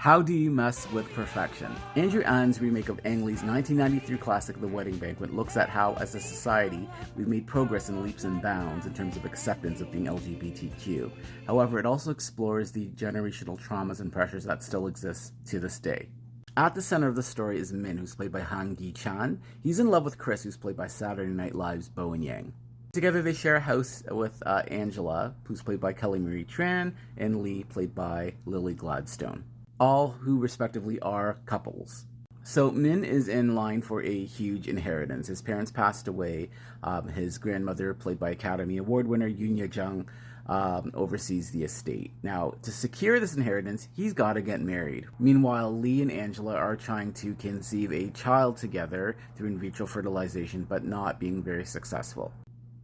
How do you mess with perfection? Andrew Ann's remake of Ang Lee's 1993 classic The Wedding Banquet looks at how, as a society, we've made progress in leaps and bounds in terms of acceptance of being LGBTQ. However, it also explores the generational traumas and pressures that still exist to this day. At the center of the story is Min, who's played by Han Gi-chan. He's in love with Chris, who's played by Saturday Night Live's Bowen Yang. Together they share a house with Angela, who's played by Kelly Marie Tran, and Lee, played by Lily Gladstone. All who respectively are couples. So Min is in line for a huge inheritance. His parents passed away. His grandmother, played by Academy Award winner Yoon Ye-jung, oversees the estate. Now, to secure this inheritance, he's got to get married. Meanwhile, Lee and Angela are trying to conceive a child together through in vitro fertilization, but not being very successful.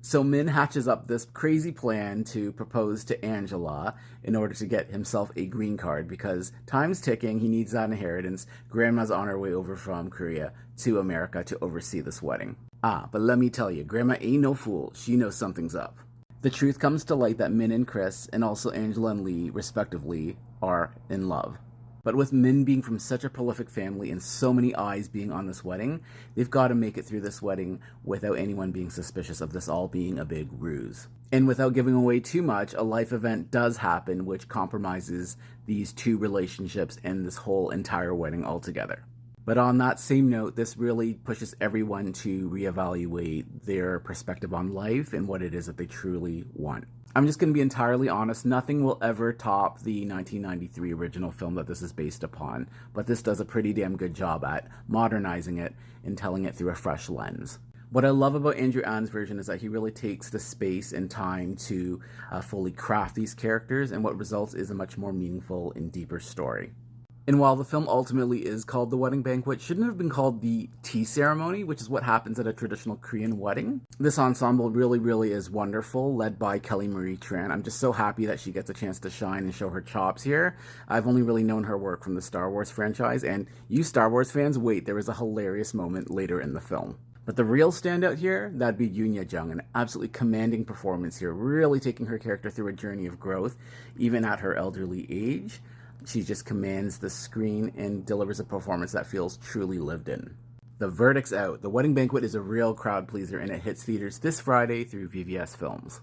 So Min hatches up this crazy plan to propose to Angela in order to get himself a green card because time's ticking, he needs that inheritance. Grandma's on her way over from Korea to America to oversee this wedding. But let me tell you, Grandma ain't no fool. She knows something's up. The truth comes to light that Min and Chris, and also Angela and Lee, respectively, are in love. But with Min being from such a prolific family and so many eyes being on this wedding, they've got to make it through this wedding without anyone being suspicious of this all being a big ruse. And without giving away too much, a life event does happen which compromises these two relationships and this whole entire wedding altogether. But on that same note, this really pushes everyone to reevaluate their perspective on life and what it is that they truly want. I'm just going to be entirely honest, nothing will ever top the 1993 original film that this is based upon, but this does a pretty damn good job at modernizing it and telling it through a fresh lens. What I love about Andrew Ann's version is that he really takes the space and time to fully craft these characters, and what results is a much more meaningful and deeper story. And while the film ultimately is called The Wedding Banquet, shouldn't have been called The Tea Ceremony, which is what happens at a traditional Korean wedding. This ensemble really is wonderful, led by Kelly Marie Tran. I'm just so happy that she gets a chance to shine and show her chops here. I've only really known her work from the Star Wars franchise, and you Star Wars fans, wait, there is a hilarious moment later in the film. But the real standout here, that'd be Yoon Ye-jung, an absolutely commanding performance here, really taking her character through a journey of growth, even at her elderly age. She just commands the screen and delivers a performance that feels truly lived in. The verdict's out. The Wedding Banquet is a real crowd pleaser, and it hits theaters this Friday through VVS Films.